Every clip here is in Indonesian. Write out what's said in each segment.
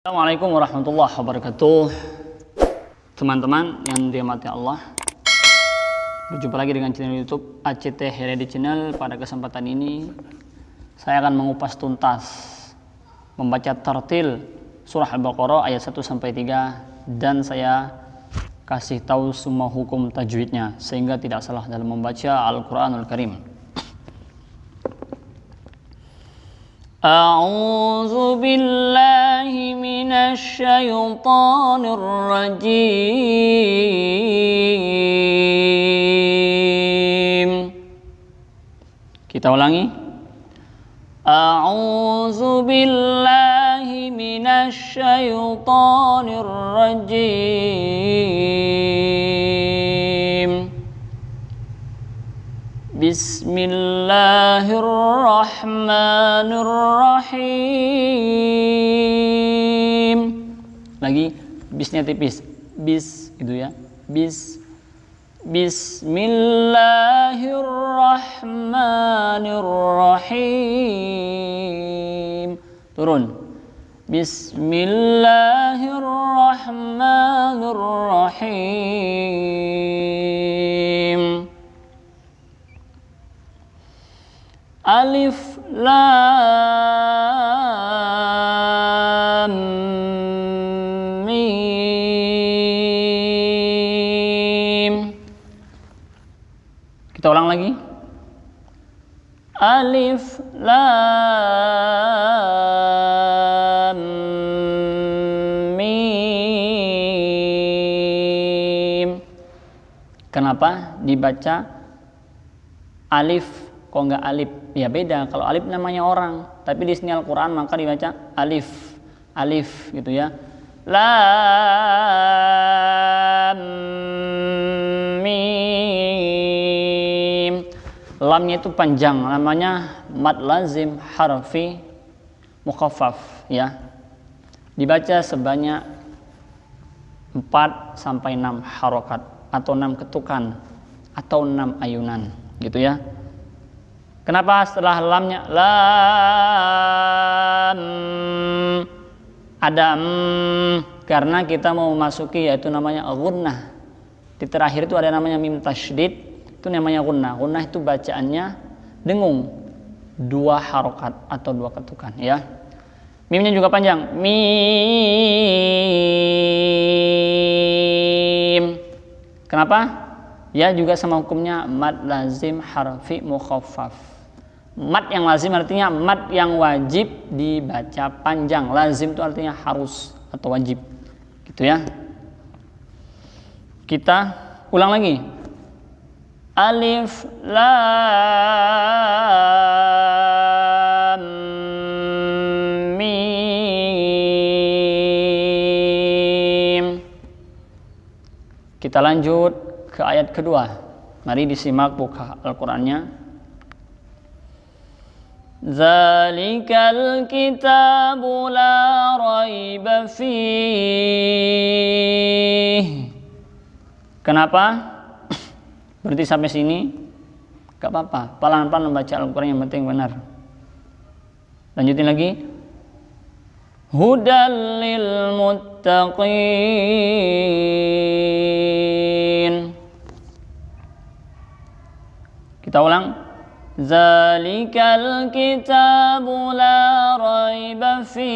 Assalamualaikum warahmatullahi wabarakatuh. Teman-teman yang dirahmati Allah, berjumpa lagi dengan channel YouTube ACT Heredi Channel. Pada kesempatan ini saya akan mengupas tuntas membaca tartil surah Al-Baqarah ayat 1 sampai 3 dan saya kasih tahu semua hukum tajwidnya sehingga tidak salah dalam membaca Al-Qur'anul Karim. A'udzu billahi minasy syaithanir rajim. Kita ulangi. A'udzu billahi minasy syaithanir rajim. Bismillahirrahmanirrahim. Lagi bisnya tipis. Bis gitu ya. Bismillahirrahmanirrahim. Turun. Bismillahirrahmanirrahim. Alif lam mim. Kita ulang lagi. Alif lam mim. Kenapa dibaca alif kok nggak alif? Ya beda, kalau alif namanya orang, tapi di sini Al-Quran maka dibaca alif, alif gitu ya. Lam mim. Lamnya itu panjang, namanya mad lazim harfi mukhaffaf ya. Dibaca sebanyak 4 sampai 6 harokat atau 6 ketukan atau 6 ayunan gitu ya. Kenapa setelah lamnya lam ada karena kita mau memasuki yaitu namanya gunnah. Di terakhir itu ada namanya mim tasydid, itu namanya gunnah. Gunnah itu bacaannya dengung, 2 harokat atau 2 ketukan ya. Mimnya juga panjang, mim. Kenapa? Ya juga sama hukumnya mad lazim harfi mukhaffaf. Mad yang lazim artinya mad yang wajib dibaca panjang. Lazim itu artinya harus atau wajib. Gitu ya. Kita ulang lagi. Alif lam mim. Kita lanjut ke ayat kedua. Mari disimak buka Al-Qur'annya. Zalikal kitabu la raiba fih. Kenapa? Berarti sampai sini gak apa-apa, pelan-pelan membaca Al-Quran, yang penting benar. Lanjutin lagi. Hudal lil muttaqin. Kita ulang. Zalikal kitabu la raiba fih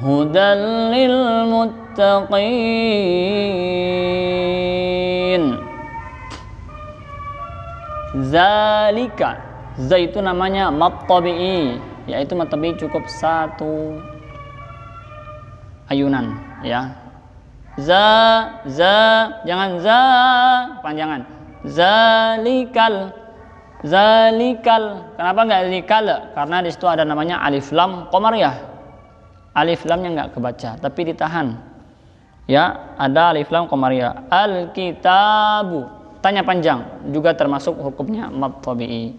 hudal lil muttaqin. Zalika, za itu namanya mad tabi'i, yaitu mad tabi'i cukup 1 ayunan ya. Jangan za panjangan. Zalikal. Kenapa nggak zikal? Karena di situ ada namanya alif lam qamariyah. Alif lamnya nggak kebaca, tapi ditahan. Ya, ada alif lam qamariyah. Al-kitabu. Tanya panjang, juga termasuk hukumnya mad tabi'i.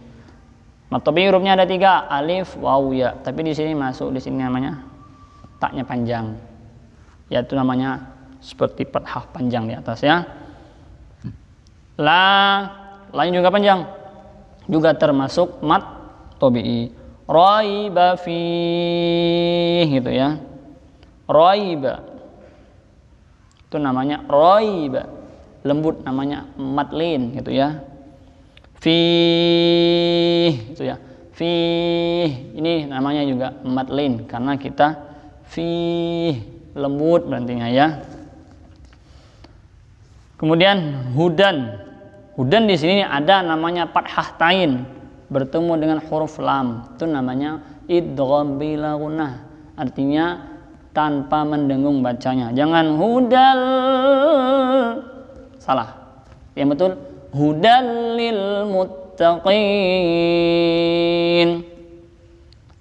Mad tabi'i hurufnya ada 3, alif, waw, ya. Tapi di sini masuk, di sini namanya taknya panjang. Yaitu namanya seperti fathah panjang di atas ya. Lain juga panjang, juga termasuk mad tabi'i. raiba fihi, gitu ya. Raiba itu namanya raiba, lembut, namanya madlin, gitu ya. Fihi, itu ya. Fihi ini namanya juga madlin karena kita fihi, lembut berartinya ya. Kemudian hudan. Hudan di sini ada namanya fathah tain bertemu dengan huruf lam. Itu namanya idgham bila gunnah. Artinya tanpa mendengung bacanya. Jangan hudal, salah. Yang betul hudal lil muttaqin.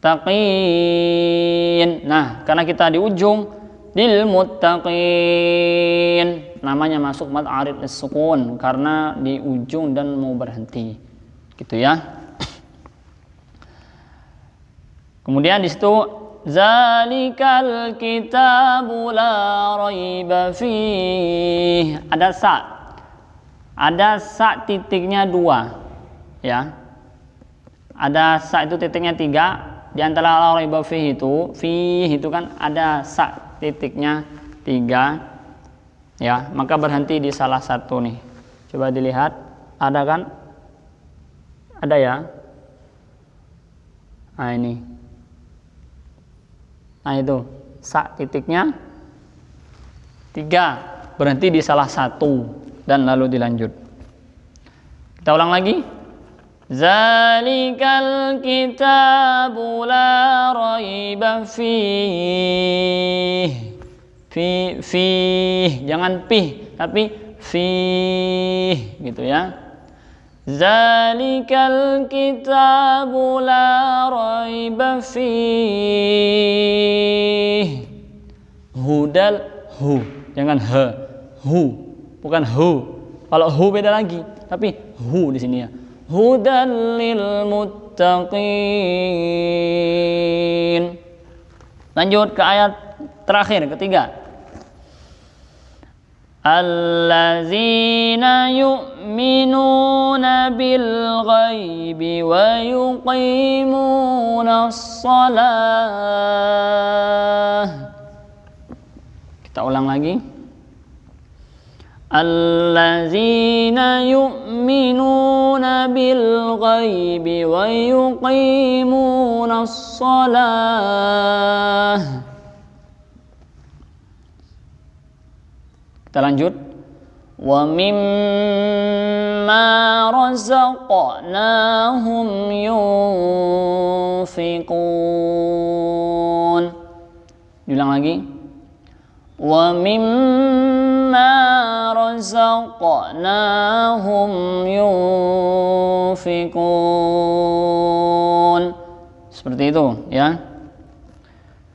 Taqin. Nah, karena kita di ujung lil muttaqin, namanya masuk mad arid as-sukun karena di ujung dan mau berhenti. Gitu ya. Kemudian di situ zalikal kitabu la raiba fihi, ada sa. Ada sa titiknya 2 ya. Ada sa itu titiknya 3. Di antara la raiba fihi itu kan ada sa titiknya 3 ya, maka berhenti di salah satu nih. Coba dilihat, ada kan? Ada ya. Nah ini. Nah itu sa titiknya 3, berhenti di salah satu dan lalu dilanjut. Kita ulang lagi. Zalikal kitabu la raiba fihi. Fi, jangan pih tapi fi, gitu ya. Zalikal kitabu la raiba fihi. Hudal hu, jangan he, hu, bukan hu. Kalau hu beda lagi, tapi hu di sini ya. Hudal lil muttaqin. Lanjut ke ayat terakhir, ketiga. Allazina yu'minuna bil ghaibi wa yuqimuna shalah. Kita ulang lagi. Allazina yu'minuna bil ghaibi wa yuqimuna shalah. Kita lanjut. Wa mimma razaqnahum yunfiqun. Diulang lagi. Wa mimma razaqnahum yunfiqun. Seperti itu ya.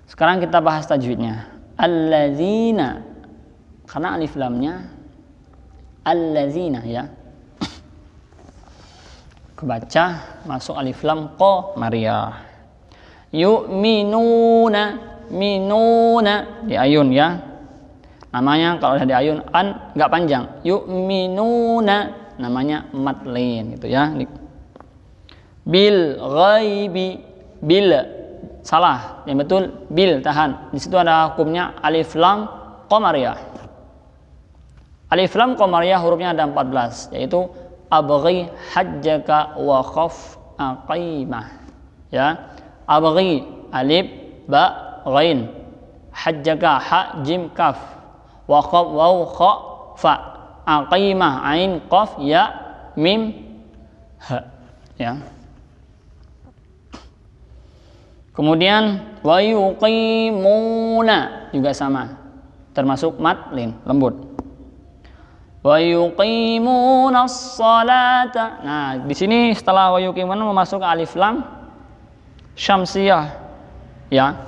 Sekarang kita bahas tajwidnya. Allazina, karena alif lamnya allazina ya, kebaca masuk alif lam qamariyah. Yu'minuna, minuna di ayun ya. Namanya kalau udah di ayun an nggak panjang. Yu'minuna namanya madlin gitu ya. Bil ghaibi, bil salah, yang betul bil, tahan. Di situ ada hukumnya alif lam qamariyah. Alif lam qamariyah hurufnya ada 14, yaitu abghi hajjaka wa khaf aqimah ya. Abghi alif ba ghain, hajjaka ha jim kaf, wa khaf waw kha fa, aqimah ain qaf ya mim ha ya. Kemudian wa yuqimuna juga sama, termasuk madlin, lembut. Wa yuqimunas salata. Nah, di sini setelah wa yuqimuna memasuk alif lam syamsiyah ya.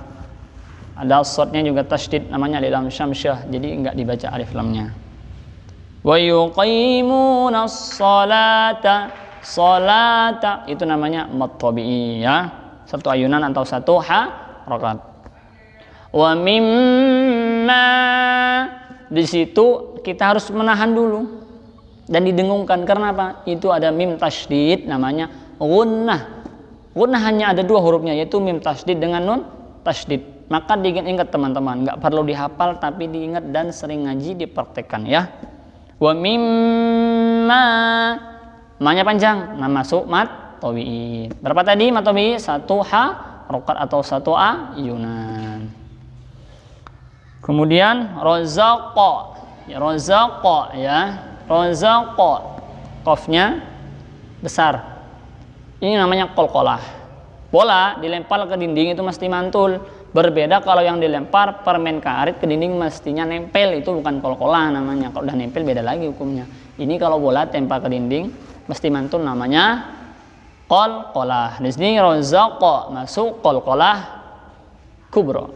Ada shadnya juga tasydid, namanya alif lam syamsiyah, jadi enggak dibaca alif lamnya. Wa yuqimunas salata. Salata itu namanya mad tabi'i ya. Satu ayunan atau satu harakat. Wa mimma, di situ kita harus menahan dulu dan didengungkan. Karena apa? Itu ada mim tasydid, namanya gunnah. Gunnah hanya ada 2 hurufnya, yaitu mim tasydid dengan nun tasydid. Maka diingat teman-teman, nggak perlu dihafal tapi diingat dan sering ngaji, dipraktekkan ya. Wa mimma, ma-nya panjang, nah masuk mat tabi'in. Berapa tadi mat tabi'in? 1 harokat atau 1 ayunan. Kemudian rozaqa, ya rozaqa ya, rozaqa, qafnya besar. Ini namanya qalqalah. Bola dilempar ke dinding itu mesti mantul. Berbeda kalau yang dilempar permen karet ke dinding mestinya nempel, itu bukan qalqalah namanya. Kalau udah nempel beda lagi hukumnya. Ini kalau bola tempel ke dinding mesti mantul, namanya qalqalah. Di sini rozaqa masuk qalqalah kubra.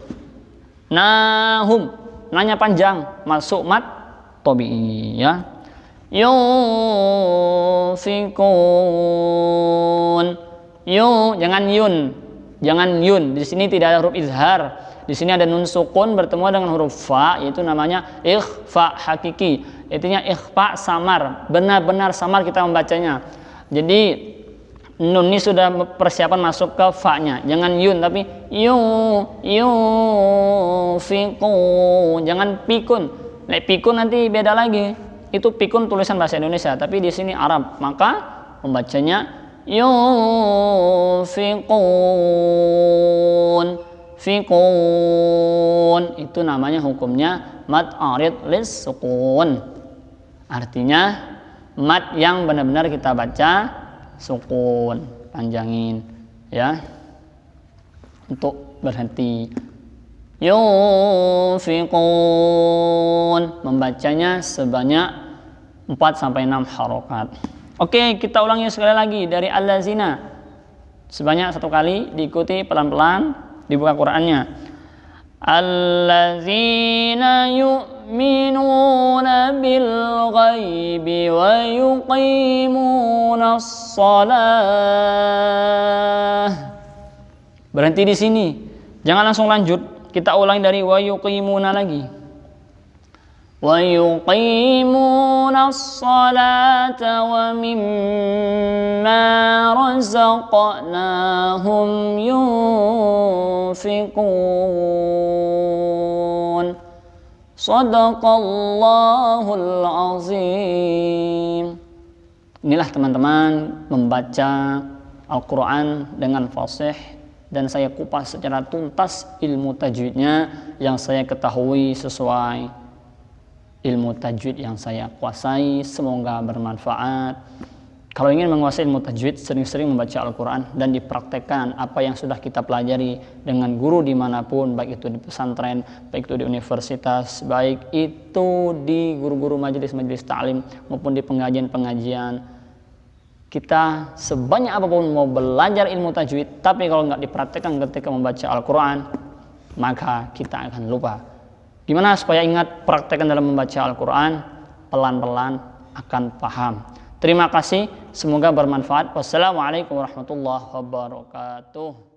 Nahum, nanya panjang, masuk mat tabi'i ya. Yunfikun, jangan yun, jangan yun. Di sini tidak ada huruf izhar. Di sini ada nun sukun bertemu dengan huruf fa, yaitu namanya ikhfa hakiki. Intinya ikhfa samar, benar-benar samar kita membacanya. Jadi nun ini sudah persiapan masuk ke fa-nya. Jangan yun tapi yunfikun. Jangan pikun. Nek pikun nanti beda lagi. Itu pikun tulisan bahasa Indonesia, tapi di sini Arab. Maka membacanya yunfikun, fikun. Itu namanya hukumnya mad arid lis sukun. Artinya mad yang benar-benar kita baca sukun, panjangin ya untuk berhenti. Yunfikun, membacanya sebanyak 4-6 harokat. Oke, kita ulangi sekali lagi dari allazina sebanyak 1 kali, diikuti pelan-pelan, dibuka Qur'annya. Allazina yu'minuna bil ghaibi wa yuqimunas shalah. Berhenti di sini, jangan langsung lanjut. Kita ulangi dari wa yuqimuna lagi. Wa yuqimunas salata wa mimma razaqnahum yunfikun. Shadaqallahul azim. Inilah teman-teman membaca Al-Quran dengan fasih, dan saya kupas secara tuntas ilmu tajwidnya yang saya ketahui sesuai ilmu tajwid yang saya kuasai. Semoga bermanfaat. Kalau ingin menguasai ilmu tajwid, sering-sering membaca Al-Quran dan dipraktekkan apa yang sudah kita pelajari dengan guru dimanapun, baik itu di pesantren, baik itu di universitas, baik itu di guru-guru majelis-majelis ta'lim maupun di pengajian-pengajian. Kita sebanyak apapun mau belajar ilmu tajwid, tapi kalau nggak dipraktekkan ketika membaca Al-Quran, maka kita akan lupa. Gimana supaya ingat? Praktekkan dalam membaca Al-Quran, pelan-pelan akan paham. Terima kasih, semoga bermanfaat. Wassalamualaikum warahmatullahi wabarakatuh.